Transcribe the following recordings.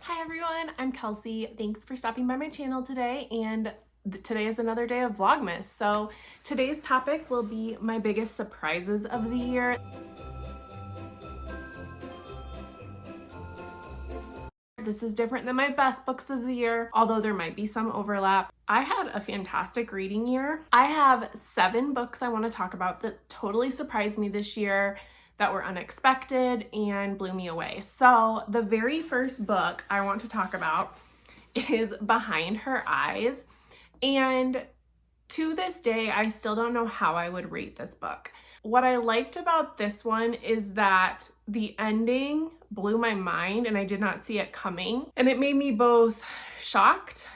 Hi everyone, I'm Kelsey. Thanks for stopping by my channel today, and today is another day of Vlogmas. So today's topic will be my biggest surprises of the year. This is different than my best books of the year, although there might be some overlap. I had a fantastic reading year. I have 7 books I want to talk about that totally surprised me this year, that were unexpected and blew me away. So the very first book I want to talk about is Behind Her Eyes. And to this day, I still don't know how I would rate this book. What I liked about this one is that the ending blew my mind and I did not see it coming. And it made me both shocked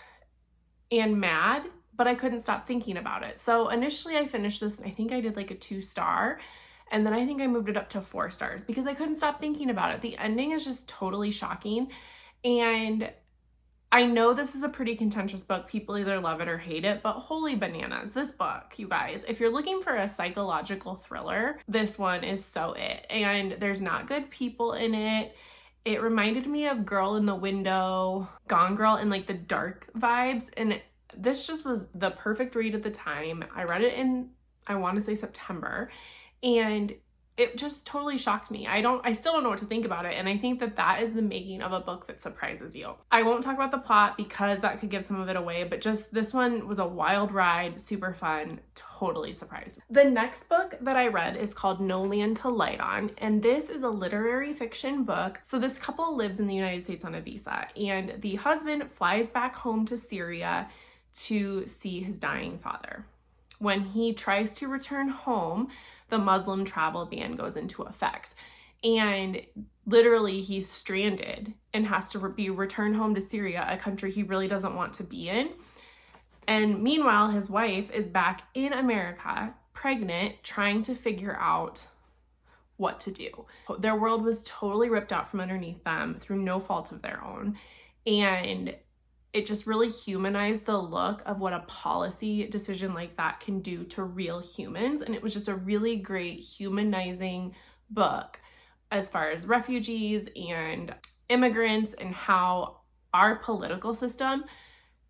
and mad, but I couldn't stop thinking about it. So initially I finished this and I think I did like a 2-star. And then I think I moved it up to 4 stars because I couldn't stop thinking about it. The ending is just totally shocking. And I know this is a pretty contentious book. People either love it or hate it, but holy bananas, this book, you guys, if you're looking for a psychological thriller, this one is so it. And there's not good people in it. It reminded me of Girl in the Window, Gone Girl, and like the dark vibes. And this just was the perfect read at the time. I read it in, I want to say September. And it just totally shocked me. I still don't know what to think about it. And I think that that is the making of a book that surprises you. I won't talk about the plot because that could give some of it away, but just this one was a wild ride, super fun, totally surprised. The next book that I read is called No Land to Light On. And this is a literary fiction book. So this couple lives in the United States on a visa, and the husband flies back home to Syria to see his dying father. When he tries to return home, the Muslim travel ban goes into effect. And literally he's stranded and has to be returned home to Syria, a country he really doesn't want to be in. And meanwhile, his wife is back in America, pregnant, trying to figure out what to do. Their world was totally ripped out from underneath them through no fault of their own. And it just really humanized the look of what a policy decision like that can do to real humans. And it was just a really great humanizing book as far as refugees and immigrants and how our political system,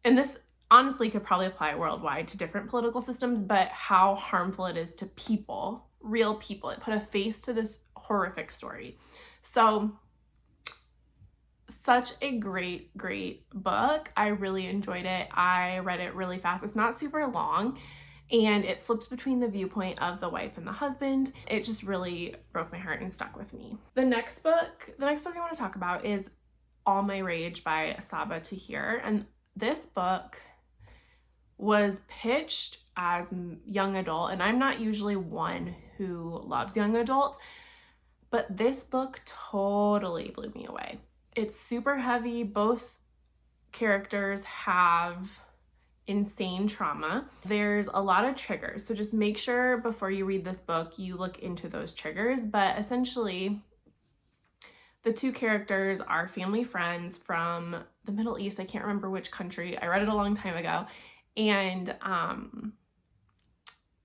and this honestly could probably apply worldwide to different political systems, but how harmful it is to people, real people. It put a face to this horrific story. So such a great book. I really enjoyed it. I read it really fast. It's not super long, and it flips between the viewpoint of the wife and the husband. It just really broke my heart and stuck with me. The next book I want to talk about is All My Rage by Saba Tahir. And this book was pitched as young adult, and I'm not usually one who loves young adult, but this book totally blew me away. It's super heavy. Both characters have insane trauma. There's a lot of triggers, so just make sure before you read this book you look into those triggers. But essentially, the 2 characters are family friends from the Middle East. I can't remember which country. I read it a long time ago. And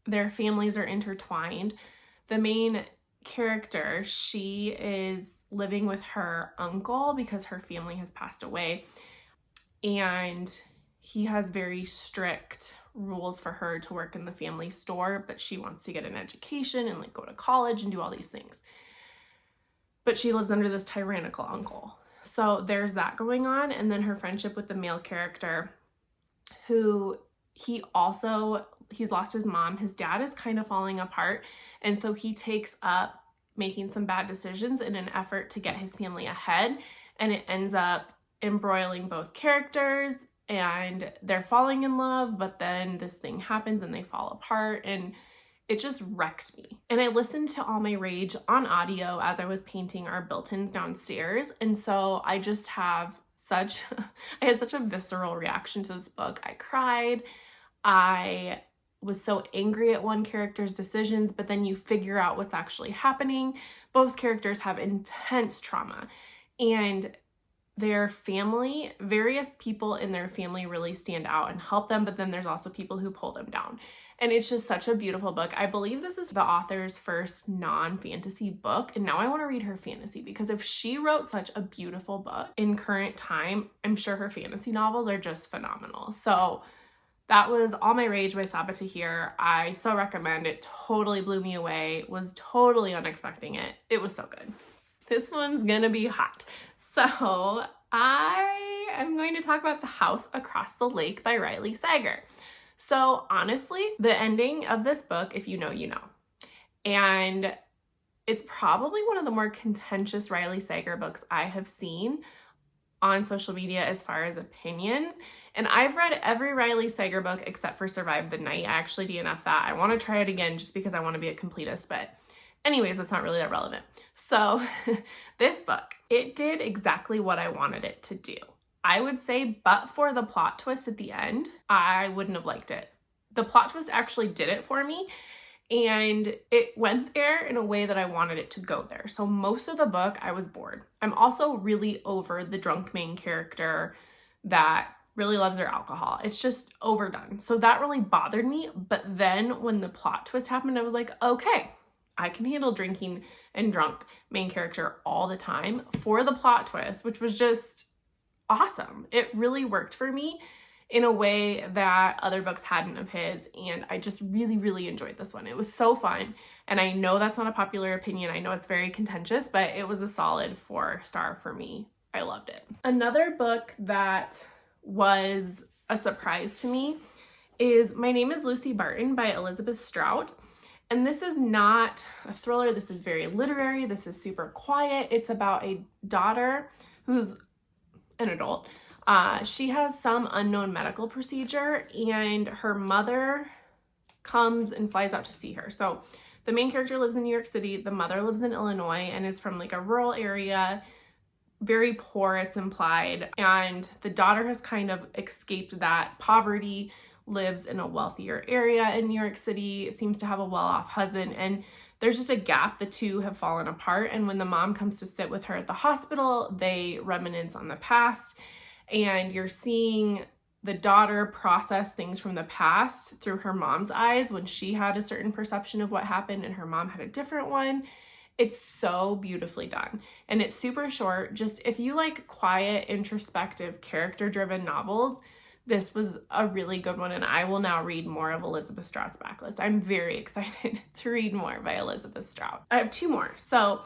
their families are intertwined. The main character, she is living with her uncle because her family has passed away, and he has very strict rules for her to work in the family store, but she wants to get an education and like go to college and do all these things, but she lives under this tyrannical uncle. So there's that going on. And then her friendship with the male character, who he's lost his mom. His dad is kind of falling apart, and so he takes up making some bad decisions in an effort to get his family ahead, and it ends up embroiling both characters, and they're falling in love, but then this thing happens and they fall apart, and it just wrecked me. And I listened to All My Rage on audio as I was painting our built-ins downstairs, and so I just have I had such a visceral reaction to this book. I cried. I was so angry at one character's decisions, but then you figure out what's actually happening. Both characters have intense trauma, and their family, various people in their family really stand out and help them, but then there's also people who pull them down. And it's just such a beautiful book. I believe this is the author's first non-fantasy book. And now I want to read her fantasy, because if she wrote such a beautiful book in current time, I'm sure her fantasy novels are just phenomenal. So that was All My Rage by Sabaa Tahir. I so recommend it. Totally blew me away. Was totally unexpecting it. It was so good. This one's gonna be hot. So I am going to talk about The House Across the Lake by Riley Sager. So honestly, the ending of this book, if you know, you know. And it's probably one of the more contentious Riley Sager books I have seen on social media as far as opinions. And I've read every Riley Sager book except for Survive the Night. I actually DNF'd that. I want to try it again just because I want to be a completist, but anyways, that's not really that relevant. So this book, it did exactly what I wanted it to do. I would say, but for the plot twist at the end, I wouldn't have liked it. The plot twist actually did it for me, and it went there in a way that I wanted it to go there. So most of the book, I was bored. I'm also really over the drunk main character that really loves her alcohol. It's just overdone. So that really bothered me. But then when the plot twist happened, I was like, okay, I can handle drinking and drunk main character all the time for the plot twist, which was just awesome. It really worked for me in a way that other books hadn't of his, and I just really, really enjoyed this one. It was so fun, and I know that's not a popular opinion. I know it's very contentious, but it was a solid 4-star for me. I loved it. Another book that was a surprise to me is My Name is Lucy Barton by Elizabeth Strout. And this is not a thriller. This is very literary. This is super quiet. It's about a daughter who's an adult. She has some unknown medical procedure, and her mother comes and flies out to see her. So the main character lives in New York City. The mother lives in Illinois and is from like a rural area, very poor, it's implied. And the daughter has kind of escaped that poverty, lives in a wealthier area in New York City, seems to have a well-off husband, and there's just a gap. The two have fallen apart, and when the mom comes to sit with her at the hospital, they reminisce on the past, and you're seeing the daughter process things from the past through her mom's eyes when she had a certain perception of what happened and her mom had a different one. It's so beautifully done, and it's super short. Just if you like quiet, introspective, character-driven novels, this was a really good one, and I will now read more of Elizabeth Strout's backlist. I'm very excited to read more by Elizabeth Strout. I have 2 more. So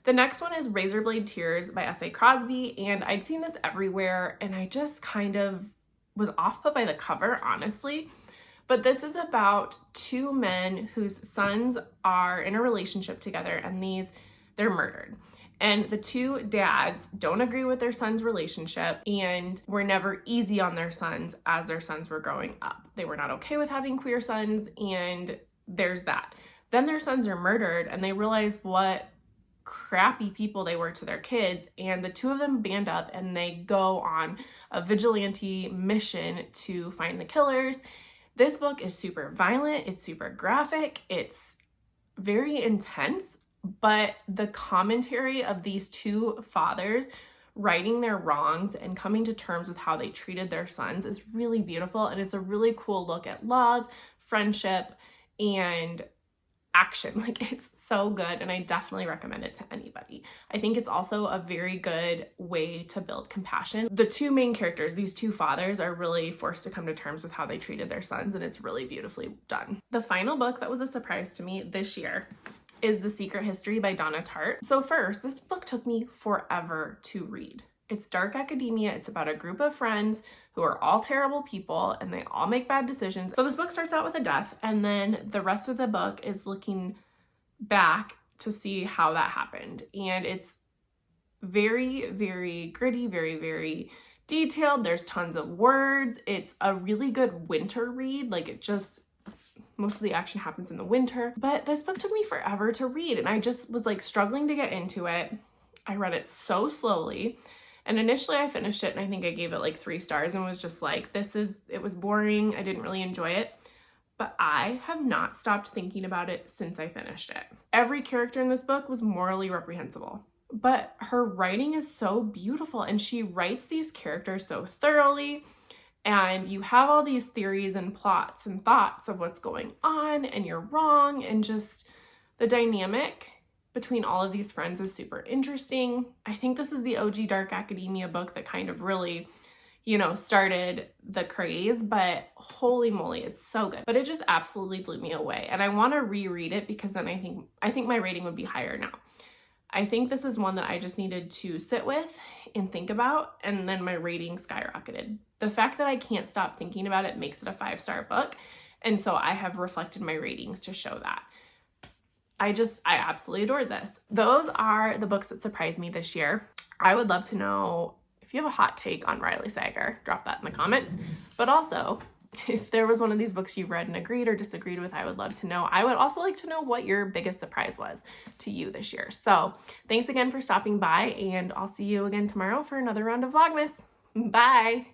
the next one is Razorblade Tears by S.A. Crosby, and I'd seen this everywhere, and I just kind of was off put by the cover, honestly. But this is about 2 men whose sons are in a relationship together, and they're murdered. And the 2 dads don't agree with their son's relationship and were never easy on their sons as their sons were growing up. They were not okay with having queer sons, and there's that. Then their sons are murdered, and they realize what crappy people they were to their kids, and the 2 of them band up and they go on a vigilante mission to find the killers. This book is super violent, it's super graphic, it's very intense, but the commentary of these 2 fathers righting their wrongs and coming to terms with how they treated their sons is really beautiful, and it's a really cool look at love, friendship, and action. Like, it's so good, and I definitely recommend it to anybody. I think it's also a very good way to build compassion. The 2 main characters, these 2 fathers, are really forced to come to terms with how they treated their sons, and it's really beautifully done. The final book that was a surprise to me this year is The Secret History by Donna Tartt. So first, this book took me forever to read. It's dark academia. It's about a group of friends who are all terrible people and they all make bad decisions. So this book starts out with a death, and then the rest of the book is looking back to see how that happened. And it's very, very gritty, very, very detailed. There's tons of words. It's a really good winter read. Most of the action happens in the winter, but this book took me forever to read, and I just was like struggling to get into it. I read it so slowly, and initially I finished it and I think I gave it like 3 stars and was just like, it was boring. I didn't really enjoy it, but I have not stopped thinking about it since I finished it. Every character in this book was morally reprehensible, but her writing is so beautiful, and she writes these characters so thoroughly. and you have all these theories and plots and thoughts of what's going on, and you're wrong, and just the dynamic between all of these friends is super interesting. I think this is the OG dark academia book that kind of really, you know, started the craze, but holy moly, it's so good. But it just absolutely blew me away, and I want to reread it because then I think my rating would be higher now. I think this is one that I just needed to sit with and think about, and then my rating skyrocketed. The fact that I can't stop thinking about it makes it a 5-star book, and so I have reflected my ratings to show that. I absolutely adored this. Those are the books that surprised me this year. I would love to know if you have a hot take on Riley Sager, drop that in the comments. But also, if there was one of these books you've read and agreed or disagreed with, I would love to know. I would also like to know what your biggest surprise was to you this year. So thanks again for stopping by, and I'll see you again tomorrow for another round of Vlogmas. Bye!